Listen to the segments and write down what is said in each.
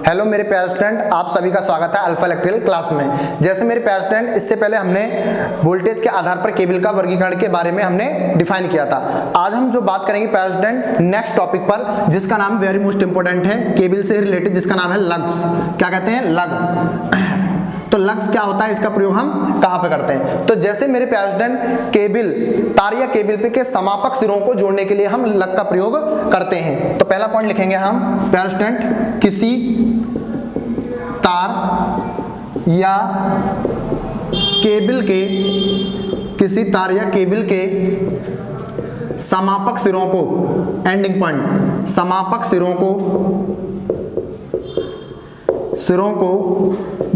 Hello मेरे प्यारे student, आप सभी का स्वागत है अल्फा इलेक्ट्रिकल क्लास में। जैसे मेरे प्यारे स्टूडेंट, इससे पहले हमने वोल्टेज के आधार पर केबल का वर्गीकरण के बारे में हमने डिफाइन किया था। आज हम जो बात करेंगे प्यारे स्टूडेंट नेक्स्ट टॉपिक पर, जिसका नाम वेरी मोस्ट इंपोर्टेंट है केबल से रिलेटेड, जिसका नाम है लग्स। क्या कहते हैं? लग। तो लग्स क्या होता है, इसका प्रयोग हम कहां पे करते हैं? तो जैसे मेरे प्यारे स्टूडेंट केबल, तार या केबल पे के समापक सिरों को जोड़ने के लिए हम लग का प्रयोग करते हैं। तो पहला पॉइंट लिखेंगे हम प्यारे स्टूडेंट, किसी तार या केबल के, किसी तार या केबल के समापक सिरों को, एंडिंग पॉइंट, समापक सिरों को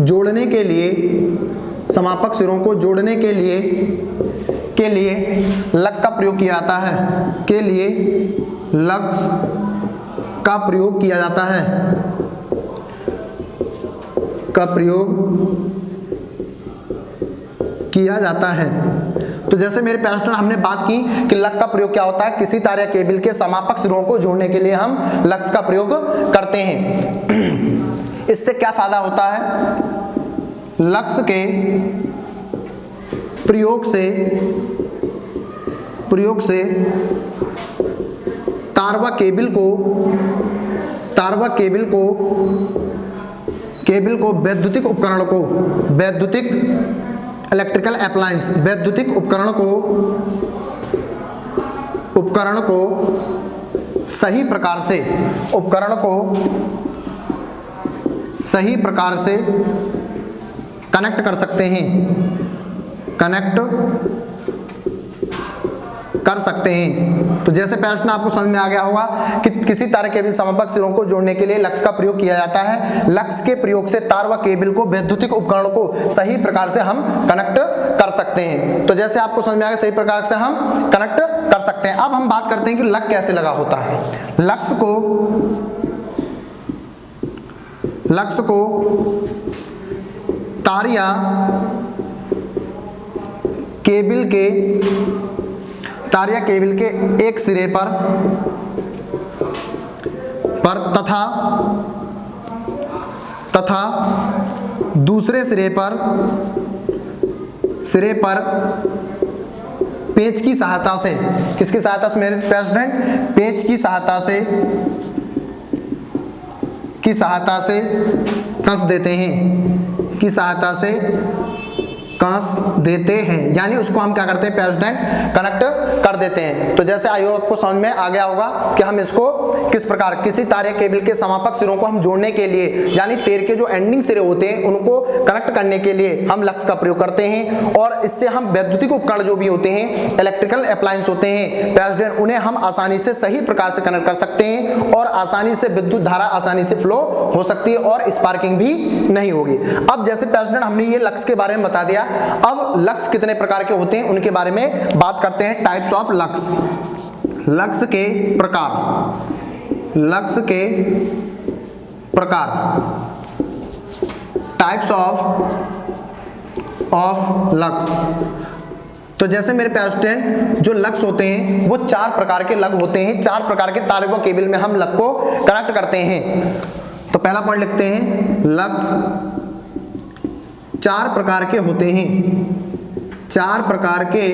जोड़ने के लिए, समापक सिरों को जोड़ने के लिए लग का प्रयोग किया जाता है, के लिए लग का प्रयोग किया जाता है, का प्रयोग किया जाता है। तो जैसे मेरे प्यारे स्टूडेंट हमने बात की कि लग का प्रयोग क्या होता है, किसी तार या केबल के समापक सिरों को जोड़ने के लिए हम लग्स का प्रयोग करते हैं। इससे क्या फायदा होता है? लग्स के प्रयोग से तार व केबल को वैद्युतिक उपकरण को, वैद्युतिक इलेक्ट्रिकल अप्लायंस, वैद्युतिक उपकरण को सही प्रकार से कनेक्ट कर सकते हैं, तो जैसे प्रश्न आपको समझ में आ गया होगा कि किसी तार केबल समापक सिरों को जोड़ने के लिए लग्स का प्रयोग किया जाता है। लग्स के प्रयोग से तार व केबल को, वैद्युतिक उपकरण को सही प्रकार से हम कनेक्ट कर सकते हैं। तो जैसे आपको समझ में आ गया, सही प्रकार से हम कनेक्ट कर सकते हैं। अब हम बात करते हैं कि लग कैसे लगा होता है। लग्स को तार या केबल के एक सिरे पर तथा दूसरे सिरे पर पेंच की सहायता से, किसकी सहायता से मेरे प्रेसिडेंट? पेंच की सहायता से कस देते हैं, यानी उसको हम क्या करते हैं प्रेसिडेंट? कनेक्ट कर देते हैं। तो जैसे आई होप आपको समझ में आ गया होगा कि हम इसको किस प्रकार, किसी तार या केबल के समापक सिरों को हम जोड़ने के लिए, यानी तार के जो एंडिंग सिरे होते हैं उनको कनेक्ट करने के लिए हम लग्स का प्रयोग करते हैं। और इससे हम वैद्युतिक उपकरण जो भी होते हैं, इलेक्ट्रिकल अप्लायंस होते हैं प्रेसिडेंट, उन्हें हम आसानी से सही प्रकार से कनेक्ट कर सकते हैं और आसानी से विद्युत धारा आसानी से फ्लो हो सकती है और स्पार्किंग भी नहीं होगी। अब जैसे प्रेसिडेंट हमने ये लग्स के बारे में बता दिया, अब लग्स कितने प्रकार के होते हैं उनके बारे में बात करते हैं। टाइप्स ऑफ लग्स, लग्स के प्रकार, टाइप्स ऑफ लग्स। तो जैसे मेरे प्यारे स्टूडेंट, जो लग्स होते हैं वो चार प्रकार के लग होते हैं। चार प्रकार के तार व केबल में हम लग को कनेक्ट करते हैं। तो पहला पॉइंट लिखते हैं, लग्स चार प्रकार के होते हैं। चार प्रकार के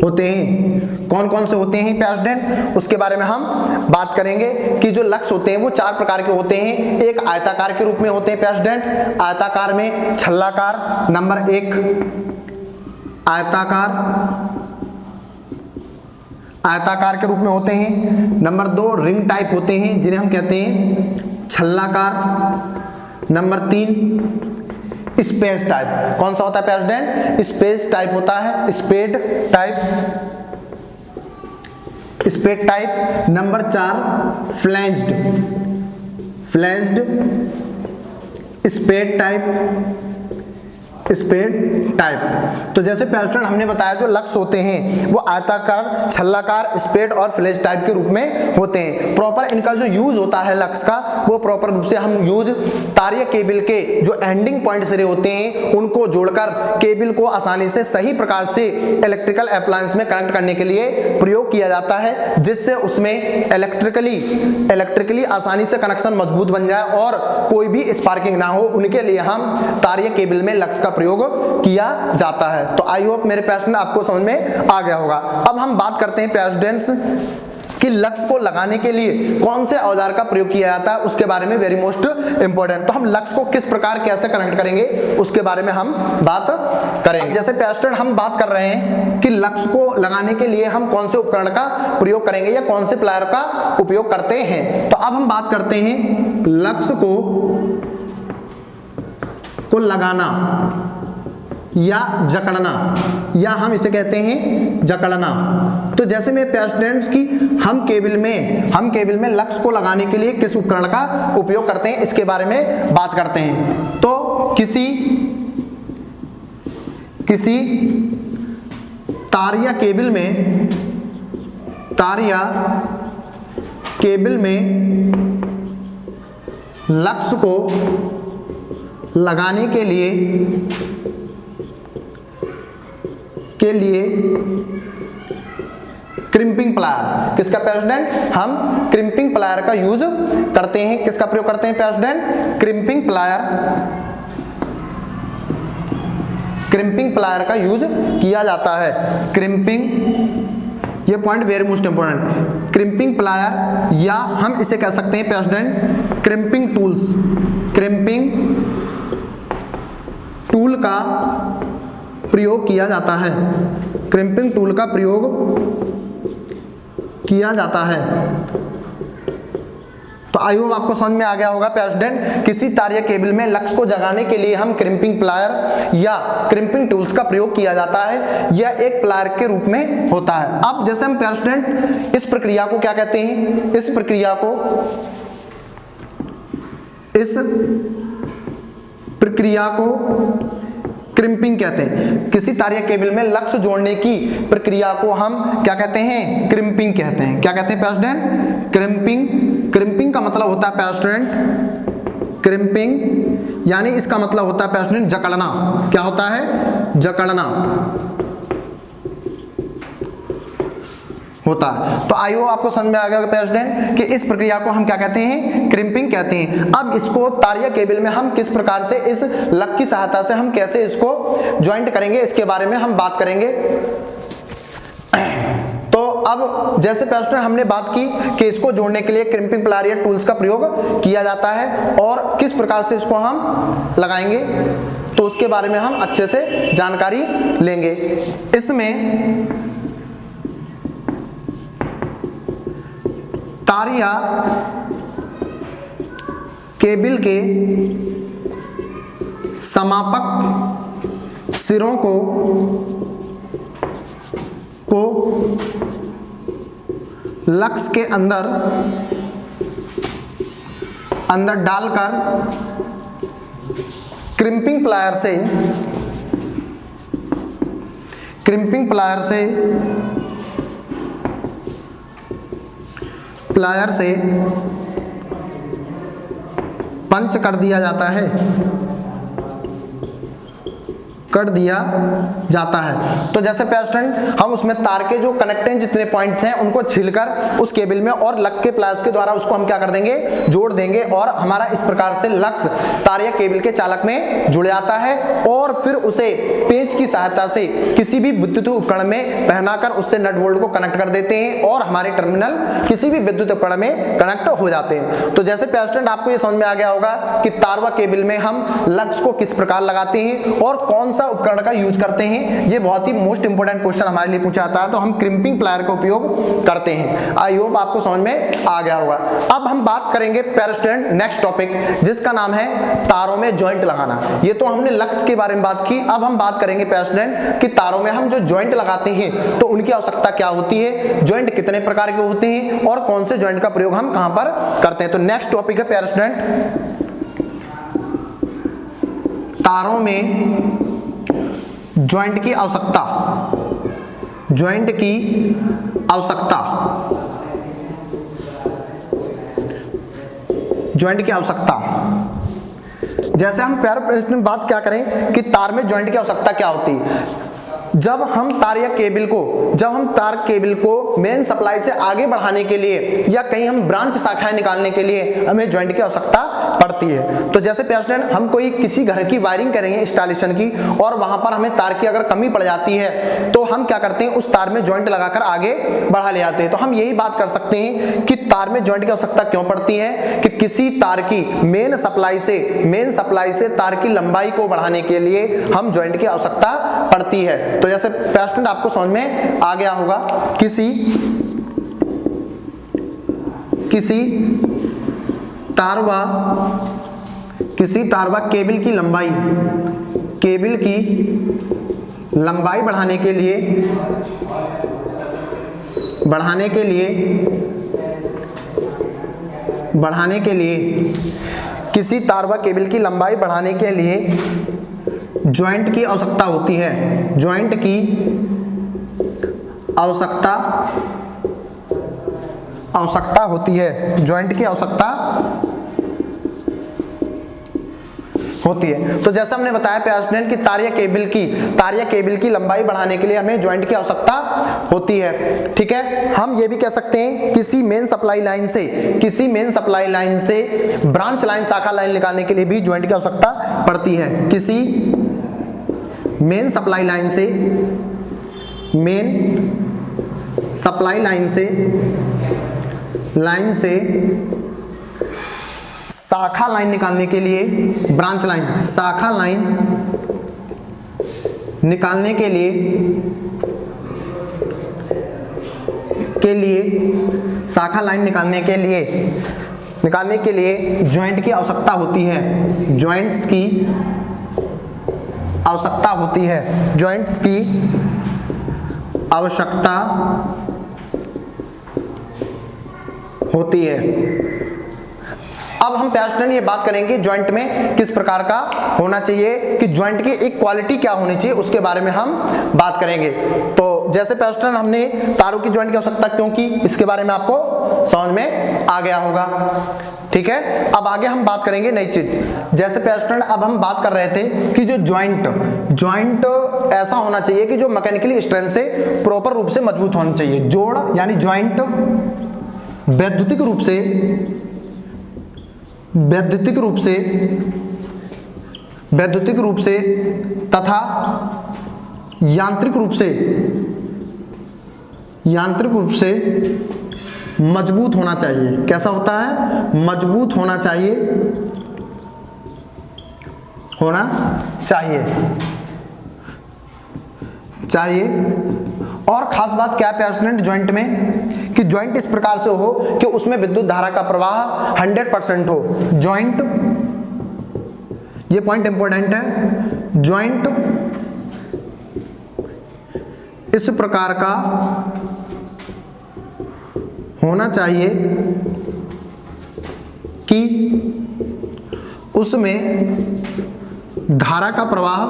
होते हैं। कौन कौन से होते हैं प्रेसिडेंट? उसके बारे में हम बात करेंगे कि जो लग्स होते हैं वो चार प्रकार के होते हैं। एक आयताकार के रूप में होते हैं प्रेसिडेंट, आयताकार में छल्लाकार, नंबर एक आयताकार के रूप में होते हैं। नंबर दो रिंग टाइप होते हैं जिन्हें हम कहते हैं छल्लाकार। नंबर तीन स्पेस टाइप। कौन सा होता है प्रेसिडेंट? स्पेस टाइप होता है, स्पेड टाइप। नंबर चार flanged spade type. Spade type. तो जैसे प्यारे स्टूडेंट हमने बताया जो लक्स होते हैं वो आयताकार, छल्लाकार, स्पेड और फ्लैश टाइप के रूप में होते हैं। प्रॉपर इनका जो यूज होता है लक्स का वो प्रॉपर रूप से हम यूज तारीय केबल के जो एंडिंग पॉइंट सिरे होते हैं उनको जोड़कर केबल को आसानी से सही प्रकार से इलेक्ट्रिकल अप्लायंस में कनेक्ट करने के लिए प्रयोग किया जाता है, जिससे उसमें इलेक्ट्रिकली आसानी से कनेक्शन मजबूत बन जाए और कोई भी स्पार्किंग ना हो। उनके लिए हम तारीय केबल में लक्स का प्रयोग किया जाता है। तो आई होप मेरे प्यारे स्टूडेंट आपको समझ में आ गया होगा। अब हम बात करते हैं प्यारे स्टूडेंट्स कि लक्स को लगाने के लिए कौन से औजार का प्रयोग किया जाता है, उसके बारे में वेरी मोस्ट इंपॉर्टेंट। तो हम लक्स को किस प्रकार कैसे कनेक्ट करेंगे उसके बारे में हम बात करेंगे। जैसे प्यारे स्टूडेंट हम बात कर रहे हैं कि लक्स को लगाने के लिए हम कौन से उपकरण का प्रयोग करेंगे या कौन से प्लायर का उपयोग करते हैं। तो अब हम बात करते हैं लक्स को लगाना या जकड़ना, या हम इसे कहते हैं जकड़ना। तो जैसे मेरे प्यारे स्टूडेंट्स की हम केबल में लक्स को लगाने के लिए किस उपकरण का उपयोग करते हैं इसके बारे में बात करते हैं। तो किसी तारिया केबल में लक्स को लगाने के लिए क्रिम्पिंग प्लायर, किसका प्यारे स्टूडेंट, हम क्रिम्पिंग प्लायर का यूज करते हैं। किसका प्रयोग करते हैं प्यारे स्टूडेंट, क्रिम्पिंग प्लायर का यूज किया जाता है। क्रिम्पिंग, ये point very most important, crimping plier, या हम इसे कह सकते हैं प्यारे स्टूडेंट क्रिम्पिंग टूल का प्रयोग किया जाता है। क्रिम्पिंग टूल का प्रयोग किया जाता है। तो आई होप आपको समझ में आ गया होगा प्यारे स्टूडेंट, किसी तारीय केबल में लक्स को जगाने के लिए हम क्रिम्पिंग प्लायर या क्रिम्पिंग टूल्स का प्रयोग किया जाता है। यह एक प्लायर के रूप में होता है। अब जैसे हम प्यारे स्टूडेंट इस प्रक्रिया को क्या कहते हैं, इस प्रक्रिया को क्रिम्पिंग कहते हैं। किसी तारीय केबल में लक्स जोड़ने की प्रक्रिया को हम क्या कहते हैं, क्रिम्पिंग कहते हैं। क्या कहते हैं प्यारे स्टूडेंट, क्रिम्पिंग का मतलब होता है प्यारे स्टूडेंट क्रिम्पिंग, यानी इसका मतलब होता है प्यारे स्टूडेंट जकड़ना। क्या होता है, जकड़ना होता है। तो आई होप आपको समझ में आ गया प्यारे स्टूडेंट कि इस प्रक्रिया को हम क्या कहते हैं, क्रिम्पिंग कहते हैं। अब इसको तारीय केबल में हम किस प्रकार से इस लक की सहायता से हम कैसे इसको ज्वाइंट करेंगे इसके बारे में हम बात करेंगे। तो अब जैसे प्यारे स्टूडेंट हमने बात की कि इसको जोड़ने के लिए क्रिम्पिंग प्लायर या टूल्स का प्रयोग किया जाता है और किस प्रकार से इसको हम लगाएंगे, तो उसके बारे में हम अच्छे से जानकारी लेंगे। इसमें तारिया केबल के समापक सिरों को लक्स के अंदर डालकर क्रिम्पिंग प्लायर से पंच कर दिया जाता है, तो जैसे प्यारे स्टूडेंट हम उसमें तार के जो कनेक्टिंग जितने पॉइंट हैं उनको छीलकर उस केबल में और लक के प्लायर्स के द्वारा उसको हम क्या कर देंगे, जोड़ देंगे और हमारा इस प्रकार से लक्स तारिया केबल के चालक में जुड़ जाता है और फिर उसे पेंच की सहायता से किसी भी विद्युत उपकरण में पहनाकर उससे नट बोल्ट को कनेक्ट कर देते हैं और हमारे टर्मिनल किसी भी विद्युत उपकरण में कनेक्ट हो जाते हैं। तो जैसे प्यारे स्टूडेंट आपको ये समझ में आ गया होगा कि तार व केबल में हम लक्स को किस प्रकार लगाते हैं और कौन सा उपकरण का यूज करते हैं। ये बहुत ही मोस्ट इंपोर्टेंट क्वेश्चन हमारे लिए पूछा जाता है, तो हम क्रिम्पिंग प्लायर का उपयोग करते हैं। आई होप आपको समझ में आ गया होगा। अब हम बात करेंगे प्यारे स्टूडेंट नेक्स्ट टॉपिक जिसका नाम है तारों में जॉइंट लगाना। ये तो हमने लक्स के बारे में बात की, अब हम बात करेंगे प्यारे स्टूडेंट कि तारों में हम जो जॉइंट लगाते हैं तो उनकी आवश्यकता क्या होती है, जॉइंट कितने प्रकार के होते हैं और कौन से जॉइंट का प्रयोग हम कहां पर करते हैं। तो नेक्स्ट टॉपिक है प्यारे स्टूडेंट तारों में ज्वाइंट की आवश्यकता, ज्वाइंट की आवश्यकता, ज्वाइंट की आवश्यकता। जैसे हम प्यारे प्रश्न में बात क्या करें कि तार में ज्वाइंट की आवश्यकता क्या होती है। जब हम तार केबल को मेन सप्लाई से आगे बढ़ाने के लिए या कहीं हम ब्रांच शाखाएं निकालने के लिए हमें ज्वाइंट की आवश्यकता पड़ती है। तो जैसे प्यारे हम कोई किसी घर की वायरिंग करेंगे इंस्टॉलेशन की, और वहां पर हमें तार की अगर कमी पड़ जाती है तो हम क्या करते हैं, उस तार में ज्वाइंट लगाकर आगे बढ़ा ले जाते हैं। तो हम यही बात कर सकते हैं कि तार में ज्वाइंट की आवश्यकता क्यों पड़ती है कि किसी तार की मेन सप्लाई से तार की लंबाई को बढ़ाने के लिए हम ज्वाइंट की आवश्यकता पड़ती है। तो जैसे प्यारे आपको समझ में आ गया होगा, किसी तारवा केबल की लंबाई बढ़ाने के लिए किसी तारवा केबल की लंबाई बढ़ाने के लिए ज्वाइंट की आवश्यकता होती है। ज्वाइंट की आवश्यकता होती है। ज्वाइंट की आवश्यकता होती है। तो जैसा हमने बताया प्यारे स्टूडेंट कि तार या केबल की लंबाई बढ़ाने के लिए हमें ज्वाइंट की आवश्यकता होती है। ठीक है, हम ये भी कह सकते हैं किसी मेन सप्लाई लाइन से ब्रांच लाइन, शाखा लाइन निकालने के लिए भी ज्वाइंट की आवश्यकता पड़ती है। किसी मेन सप्लाई लाइन से शाखा लाइन निकालने के लिए, ब्रांच लाइन, शाखा लाइन निकालने के लिए ज्वाइंट की आवश्यकता होती है। ज्वाइंट्स की आवश्यकता होती है। अब हम प्यारे स्टूडेंट ये बात करेंगे ज्वाइंट में किस प्रकार का होना चाहिए, कि ज्वाइंट की एक क्वालिटी क्या होनी चाहिए, उसके बारे में हम बात करेंगे। तो जैसे प्यारे स्टूडेंट हमने तारों की ज्वाइंट की आवश्यकता क्यों की, इसके बारे में आपको समझ में आ गया होगा। ठीक है, अब आगे हम बात करेंगे नई चीज। जैसे प्यारे स्टूडेंट अब हम बात कर रहे थे कि जो ज्वाइंट ऐसा होना चाहिए कि जो मैकेनिकली स्ट्रेंथ से प्रॉपर रूप से मजबूत होना चाहिए। जोड़ यानी ज्वाइंट वैद्युतिक रूप से तथा यांत्रिक रूप से मजबूत होना चाहिए। कैसा होता है? मजबूत होना चाहिए। और खास बात क्या है प्यारे स्टूडेंट ज्वाइंट में, कि ज्वाइंट इस प्रकार से हो कि उसमें विद्युत धारा का प्रवाह 100% हो। ज्वाइंट, ये पॉइंट इंपॉर्टेंट है, ज्वाइंट इस प्रकार का होना चाहिए कि उसमें धारा का प्रवाह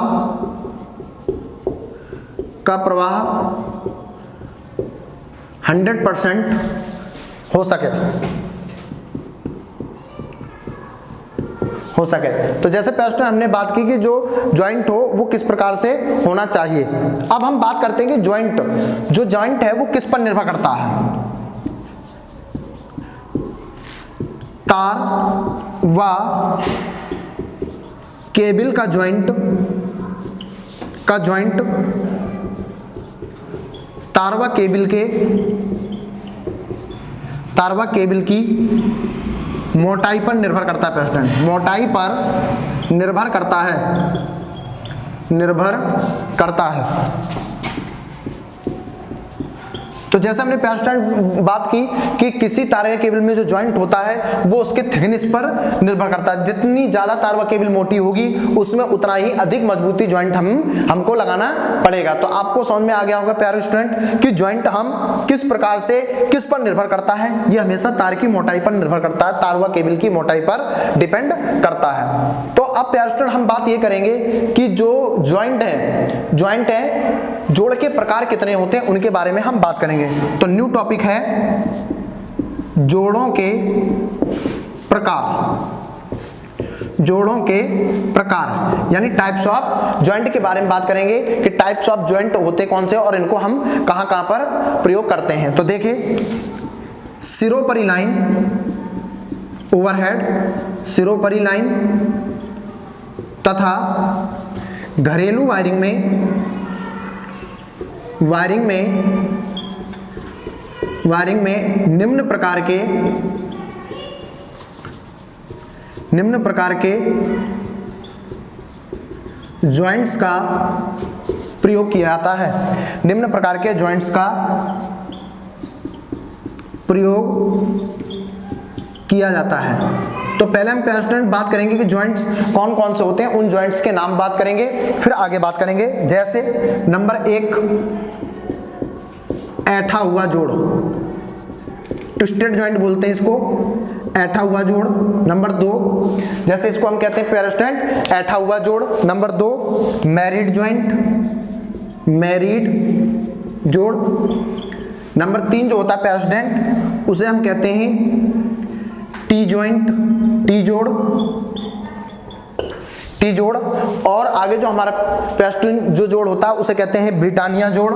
100% हो सके। तो जैसे पहले हमने बात की कि जो ज्वाइंट हो वो किस प्रकार से होना चाहिए। अब हम बात करते हैं कि जो ज्वाइंट है वो किस पर निर्भर करता है। तार व केबल का ज्वाइंट तार व केबल की मोटाई पर निर्भर करता है। प्रेसिडेंट मोटाई पर निर्भर करता है। तो जैसे हमने प्रेसिडेंट बात की कि किसी तार या केबल में जो ज्वाइंट होता है वो उसके थिकनेस पर निर्भर करता है। जितनी ज्यादा तार व केबल मोटी होगी उसमें उतना ही अधिक मजबूती ज्वाइंट हमको लगाना पड़ेगा। तो आपको समझ में आ गया होगा प्यारे स्टूडेंट कि ज्वाइंट हम किस प्रकार से किस पर निर्भर करता है। ये हमेशा तार की मोटाई पर निर्भर करता है, तार व केबल की मोटाई पर डिपेंड करता है। तो अब प्यारे स्टूडेंट हम बात ये करेंगे कि जो ज्वाइंट है जोड़ के प्रकार कितने होते हैं उनके बारे में हम बात करेंगे। तो न्यू टॉपिक है जोड़ों के प्रकार यानी टाइप्स ऑफ ज्वाइंट के बारे में बात करेंगे कि टाइप्स ऑफ ज्वाइंट होते कौन से और इनको हम कहां कहां पर प्रयोग करते हैं। तो देखिए, सिरोपरी लाइन, ओवरहेड सिरोपरी लाइन तथा घरेलू वायरिंग में निम्न प्रकार के जॉइंट्स का प्रयोग किया जाता है। निम्न प्रकार के जॉइंट्स का प्रयोग किया जाता है। तो पहले हम स्टूडेंट बात करेंगे कि जॉइंट्स कौन कौन से होते हैं, उन जॉइंट्स के नाम बात करेंगे, फिर आगे बात करेंगे। जैसे नंबर 1 ऐठा हुआ जोड़, ट्विस्टेड जॉइंट बोलते हैं इसको, ऐठा हुआ जोड़। नंबर 2 जैसे इसको हम कहते हैं प्यारे स्टूडेंट ऐठा हुआ जोड़। नंबर 2 मैरिड जोड़। नंबर 3 जो होता है प्यारे स्टूडेंट उसे हम कहते हैं टी जोड़। और आगे जो हमारा प्यारे स्टूडेंट जो जोड़ होता है उसे कहते हैं ब्रिटानिया जोड़।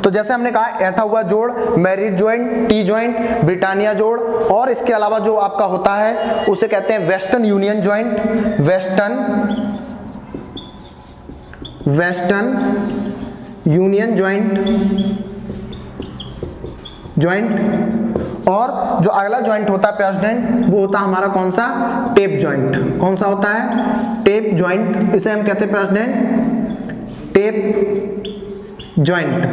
तो जैसे हमने कहा ऐठा हुआ जोड़, married joint, T joint, Britannia जोड़, और इसके अलावा जो आपका होता है उसे कहते हैं वेस्टर्न यूनियन जॉइंट। और जो अगला जॉइंट होता है प्यारे स्टूडेंट वो होता है हमारा कौन सा, टेप जॉइंट। कौन सा होता है, टेप जॉइंट। इसे हम कहते हैं प्यारे स्टूडेंट टेप जॉइंट।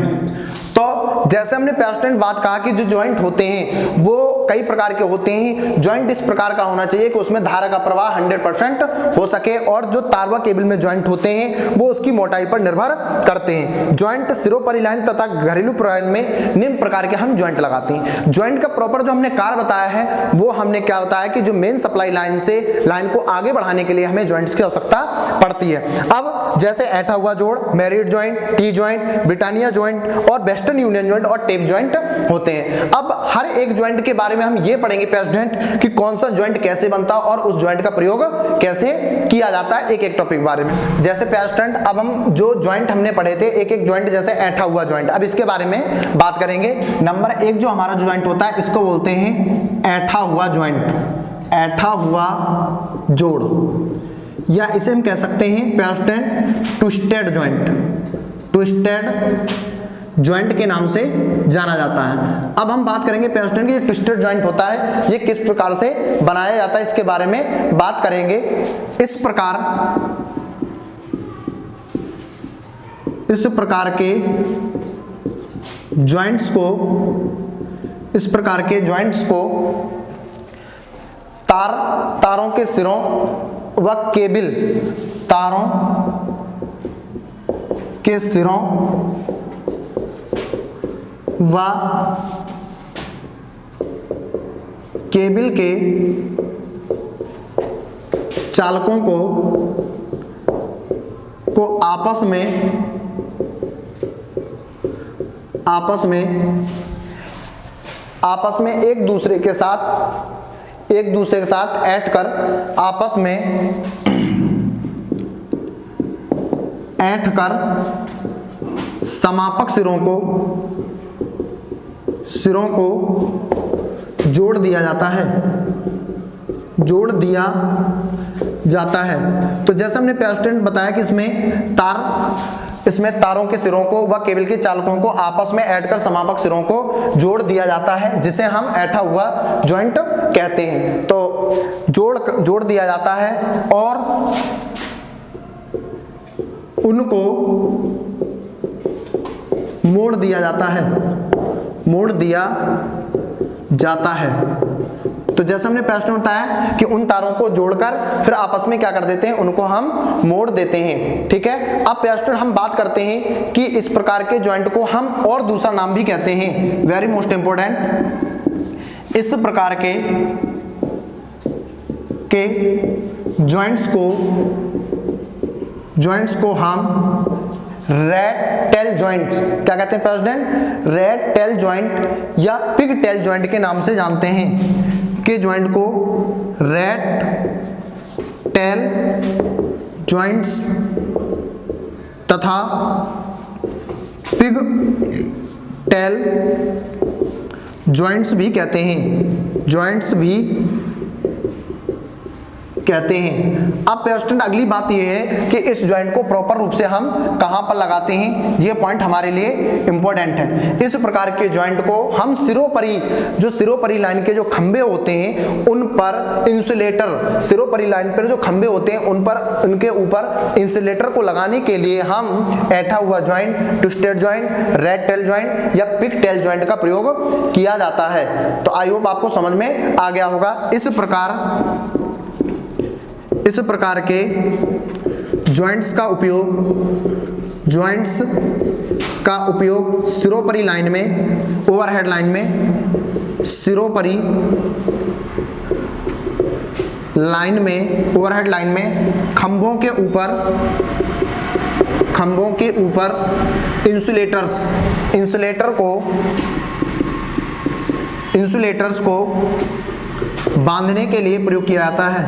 तो जैसे हमने प्यारे स्टूडेंट बात कहा कि जो जॉइंट होते हैं वो कई प्रकार के होते हैं। जॉइंट इस प्रकार का होना चाहिए कि उसमें धारा का प्रवाह 100% हो सके, और जो तार व केबल में जॉइंट होते हैं वो उसकी मोटाई पर निर्भर करते हैं। जॉइंट सिरोपरी लाइन तथा घरेलू प्रयोग में निम्न प्रकार के हम जॉइंट लगाते हैं। जॉइंट का प्रॉपर जो हमने कार्य बताया है वो हमने क्या बताया कि जो मेन सप्लाई लाइन से लाइन को आगे बढ़ाने के लिए हमें जॉइंट्स की आवश्यकता पड़ती है। अब जैसे ऐठा हुआ जोड़, married joint, T joint, Britannia joint और वेस्टर्न यूनियन जॉइंट और टेप जॉइंट होते हैं। अब हर एक जॉइंट के बारे में हम ये पढ़ेंगे प्यारे स्टूडेंट कि कौन सा जॉइंट कैसे बनता है और उस जॉइंट का प्रयोग कैसे किया जाता है, एक एक टॉपिक बारे में। जैसे प्यारे स्टूडेंट अब हम जो जॉइंट हमने पढ़े थे एक एक जॉइंट, जैसे ऐठा हुआ जॉइंट, अब इसके बारे में बात करेंगे। नंबर 1 जो हमारा जॉइंट होता है इसको बोलते हैं ऐठा हुआ जॉइंट, ऐठा हुआ जोड़, या इसे हम कह सकते हैं प्यारे स्टूडेंट ट्विस्टेड जॉइंट के नाम से जाना जाता है। अब हम बात करेंगे प्यारे स्टूडेंट कि ट्विस्टेड जॉइंट होता है ये किस प्रकार से बनाया जाता है, इसके बारे में बात करेंगे। इस प्रकार के जॉइंट्स को तारों के सिरों व केबल, तारों के सिरों व केबल के चालकों को आपस में एक दूसरे के साथ ऐड कर आपस में समापक सिरों को जोड़ दिया जाता है। तो जैसे हमने प्यारे स्टूडेंट बताया कि इसमें तारों के सिरों को व केबल के चालकों को आपस में ऐड कर समापक सिरों को जोड़ दिया जाता है, जिसे हम ऐठा हुआ जॉइंट कहते हैं। तो जोड़ दिया जाता है और उनको मोड़ दिया जाता है। तो जैसे हमने प्रश्न बताया कि उन तारों को जोड़कर फिर आपस में क्या कर देते हैं, उनको हम मोड़ देते हैं। ठीक है, अब प्रश्न हम बात करते हैं कि इस प्रकार के जॉइंट को हम और दूसरा नाम भी कहते हैं, वेरी मोस्ट इंपॉर्टेंट। इस प्रकार के जॉइंट्स को हम रेड टेल जॉइंट क्या कहते हैं प्रेसिडेंट, रेड टेल जॉइंट या पिग टेल जॉइंट के नाम से जानते हैं, कि जॉइंट को रेड टेल जॉइंट्स तथा पिग टेल जॉइंट्स भी कहते हैं, जॉइंट्स भी कहते हैं। अब पेस्टेंट अगली बात यह है कि इस जॉइंट को प्रॉपर रूप से हम कहां पर लगाते हैं, ये पॉइंट हमारे लिए इंपॉर्टेंट है। इस प्रकार के जॉइंट को हम सिरोपरी लाइन के जो खंबे होते हैं उन पर इंसुलेटर, सिरोपरी लाइन पर जो खंबे होते हैं उन पर, उनके ऊपर इंसुलेटर को लगाने के लिए हम ऐठा हुआ joint, twisted joint, red tell joint या पिग टेल जॉइंट का प्रयोग किया जाता है। तो आई होप आपको समझ में आ गया होगा। इस प्रकार के जॉइंट्स का उपयोग सिरोपरी लाइन में, ओवरहेड लाइन में, सिरोपरी लाइन में, ओवरहेड लाइन में खंभों के ऊपर इंसुलेटर्स को बांधने के लिए प्रयोग किया जाता है,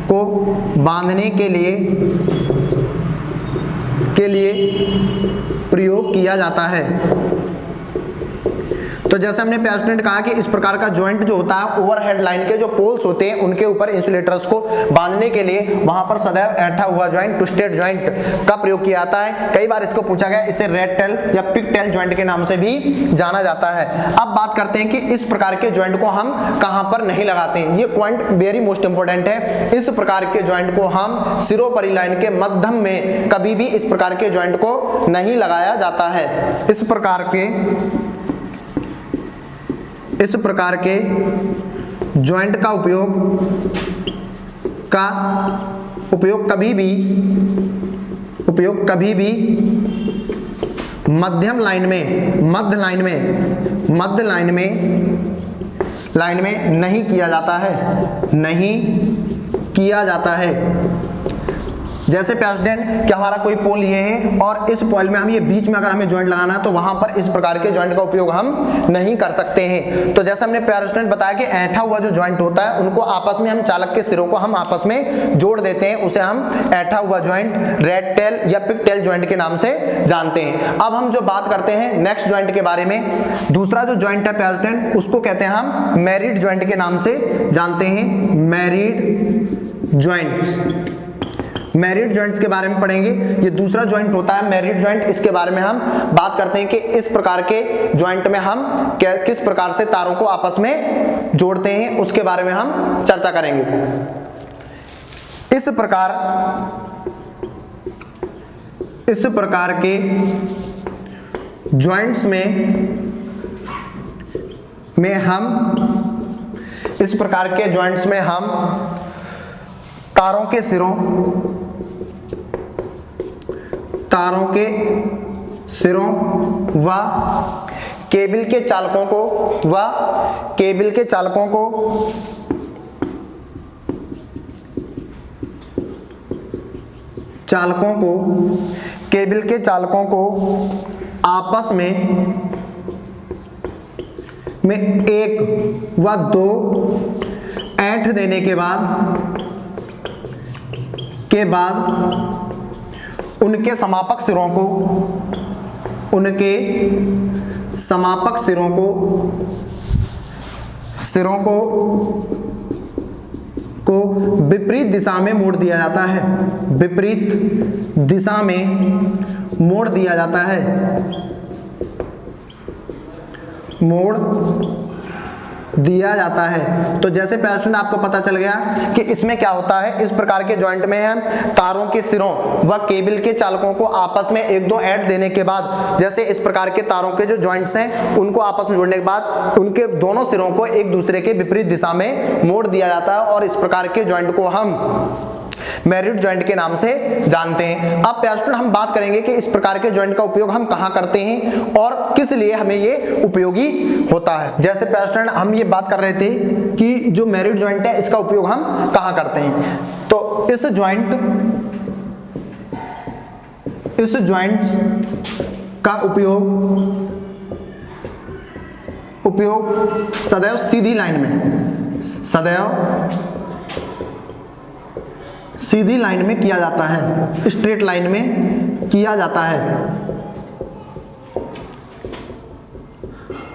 को बांधने के लिए प्रयोग किया जाता है। तो जैसे हमने पेस्टेंट कहा कि इस प्रकार का जॉइंट जो होता है, ओवरहेड लाइन के जो पोल्स होते हैं उनके ऊपर इंसुलेटर्स को बांधने के लिए वहां पर सदैव ऐठा हुआ जॉइंट, ट्विस्टेड जॉइंट का प्रयोग किया जाता है। कई बार इसको पूछा गया, इसे रेड टेल या पिग टेल जॉइंट के नाम से भी जाना जाता है। अब बात करते हैं कि इस प्रकार के जॉइंट को हम कहां पर नहीं लगाते हैं, ये पॉइंट वेरी मोस्ट इंपोर्टेंट है। इस प्रकार के जॉइंट को हम सिरोपरी लाइन के मध्यम में कभी भी इस प्रकार के जॉइंट को नहीं लगाया जाता है। इस प्रकार के जॉइंट का उपयोग कभी भी मध्य लाइन में नहीं किया जाता है, जैसे प्रेसिडेंट कि हमारा कोई पोल ये है और इस पोल में हम ये बीच में अगर हमें जॉइंट लगाना है तो वहां पर इस प्रकार के जॉइंट का उपयोग हम नहीं कर सकते हैं। तो जैसे हमने प्रेसिडेंट बताया कि ऐठा हुआ जो जॉइंट होता है उनको आपस में हम चालक के सिरों को हम आपस में जोड़ देते हैं, उसे हम ऐठा हुआ जॉइंट, रेड टेल या पिग टेल जॉइंट के नाम से जानते हैं। अब हम जो बात करते हैं नेक्स्ट जॉइंट के बारे में, दूसरा जो जॉइंट है प्रेसिडेंट उसको कहते हैं हम मैरिड जॉइंट के नाम से जानते हैं, मैरिड जॉइंट्स के बारे में पढ़ेंगे। ये दूसरा जॉइंट होता है मैरिड जॉइंट, इसके बारे में हम बात करते हैं कि इस प्रकार के जॉइंट में हम किस प्रकार से तारों को आपस में जोड़ते हैं, उसके बारे में हम चर्चा करेंगे। इस प्रकार के जॉइंट्स में हम तारों के सिरों व केबल के चालकों को केबल के चालकों को आपस में एक व दो ऐंठ देने के बाद उनके समापक सिरों को विपरीत दिशा में मोड़ दिया जाता है, विपरीत दिशा में मोड़ दिया जाता है, मोड़ दिया जाता है। तो जैसे पैटर्न आपको पता चल गया कि इसमें क्या होता है, इस प्रकार के जॉइंट में हम तारों के सिरों व केबल के चालकों को आपस में एक दो ऐड देने के बाद, जैसे इस प्रकार के तारों के जो जॉइंट्स हैं उनको आपस में जोड़ने के बाद उनके दोनों सिरों को एक दूसरे के विपरीत दिशा में मोड़ दिया जाता है और इस प्रकार के जॉइंट को हम मेरिट जॉइंट के नाम से जानते हैं। अब प्यारे हम बात करेंगे कि इस प्रकार के जॉइंट का उपयोग हम कहां करते हैं और किस लिए हमें ये उपयोगी होता है। जैसे प्यारे हम ये बात कर रहे थे कि जो मेरिट जॉइंट है इसका उपयोग हम कहां करते हैं, तो इस जॉइंट का उपयोग सदैव सीधी लाइन में किया जाता है, स्ट्रेट लाइन में किया जाता है।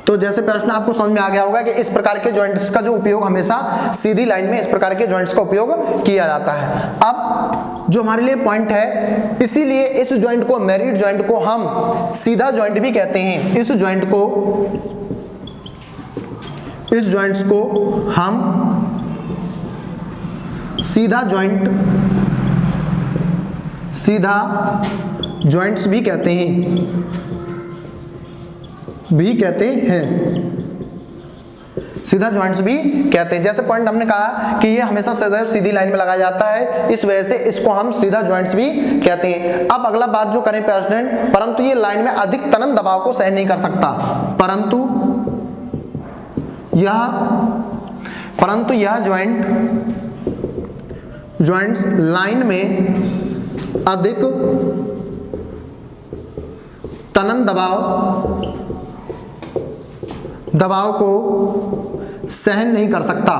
तो जैसे प्रश्न आपको समझ में आ गया होगा कि इस प्रकार के जॉइंट्स का जो उपयोग हमेशा सीधी लाइन में इस प्रकार के जॉइंट्स का उपयोग किया जाता है। अब जो हमारे लिए पॉइंट है, इसीलिए इस जॉइंट को, मेरिट जॉइंट को हम सीधा जॉइंट भी कहते हैं। इस जॉइंट्स को हम सीधा जॉइंट्स भी कहते हैं, सीधा जॉइंट्स भी कहते हैं। जैसे पॉइंट हमने कहा कि ये हमेशा सदैव सीधी लाइन में लगाया जाता है, इस वजह से इसको हम सीधा जॉइंट्स भी कहते हैं। अब अगला बात जो करें प्रेसिडेंट, परंतु ये लाइन में अधिक तनन दबाव को सहन नहीं कर सकता, परंतु यह जॉइंट्स लाइन में अधिक तनन दबाव को सहन नहीं कर सकता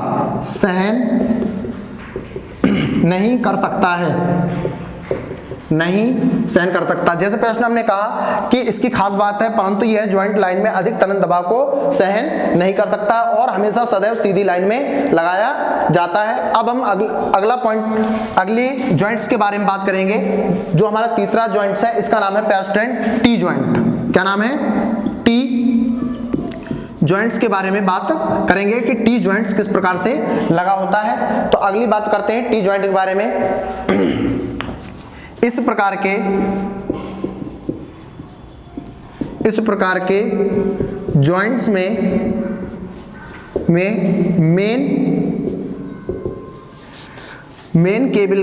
जैसे प्रश्न हमने कहा कि इसकी खास बात है, परंतु यह जॉइंट लाइन में अधिक तनन दबाव को सहन नहीं कर सकता और हमेशा सदैव सीधी लाइन में लगाया जाता है। अब हम अगला पॉइंट, अगली जॉइंट्स के बारे में बात करेंगे। जो हमारा तीसरा जॉइंट्स है, इसका नाम है प्रेसिडेंट टी जॉइंट। क्या नाम है? टी जॉइंट्स के बारे में बात करेंगे कि टी जॉइंट्स किस प्रकार से लगा होता है। तो अगली बात करते हैं टी जॉइंट के बारे में। इस प्रकार के जॉइंट्स में मेन केबल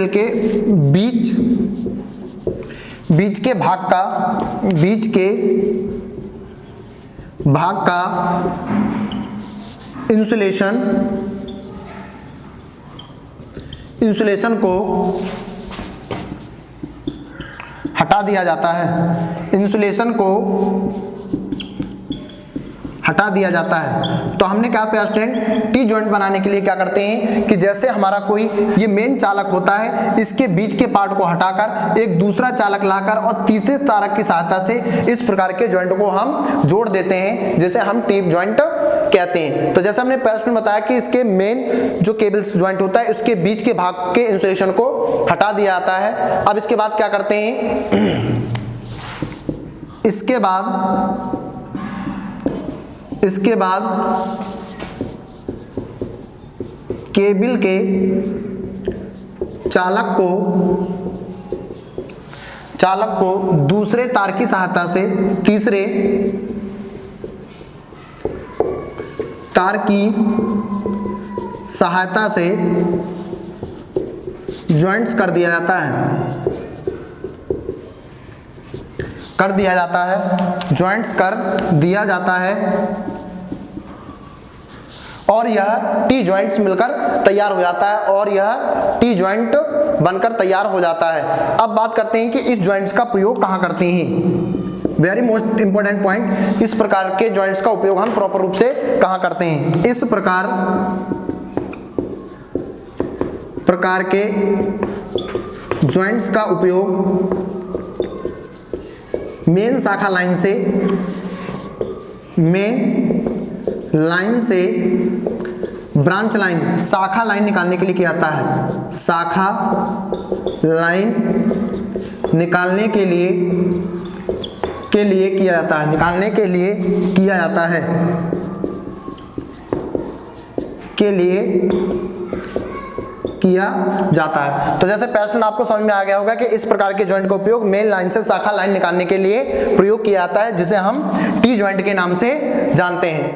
के बीच के भाग का इंसुलेशन को हटा दिया जाता है। तो हमने कहा प्रेसिडेंट टी जॉइंट बनाने के लिए क्या करते हैं कि जैसे हमारा कोई ये मेन चालक होता है, इसके बीच के पार्ट को हटाकर एक दूसरा चालक लाकर और तीसरे चालक की सहायता से इस प्रकार के जॉइंट को हम जोड़ देते हैं, जिसे हम टी जॉइंट कहते हैं। तो जैसे हमने प्रश्न में बताया कि इसके मेन जो केबल्स जॉइंट होता है उसके बीच के भाग के इंसुलेशन को हटा दिया जाता है। अब इसके बाद क्या करते हैं, इसके बाद केबल के चालक को दूसरे तार की सहायता से तीसरे तार की सहायता से जॉइंट्स कर दिया जाता है, जॉइंट्स कर दिया जाता है और यह टी जॉइंट्स मिलकर तैयार हो जाता है और यह टी जॉइंट बनकर तैयार हो जाता है। अब बात करते हैं कि इस जॉइंट्स का प्रयोग कहाँ करते हैं। वेरी मोस्ट इंपॉर्टेंट पॉइंट, इस प्रकार के जॉइंट्स का उपयोग हम प्रॉपर रूप से कहाँ करते हैं। इस प्रकार के जॉइंट्स का उपयोग मेन शाखा लाइन से ब्रांच लाइन, शाखा लाइन निकालने के लिए किया जाता है। शाखा लाइन निकालने के लिए के लिए किया जाता है, निकालने के लिए किया जाता है, के लिए किया जाता है। तो जैसे पैस्टन आपको समझ में आ गया होगा कि इस प्रकार के जॉइंट का उपयोग मेन लाइन से शाखा लाइन निकालने के लिए प्रयोग किया जाता है, जिसे हम टी जॉइंट के नाम से जानते हैं।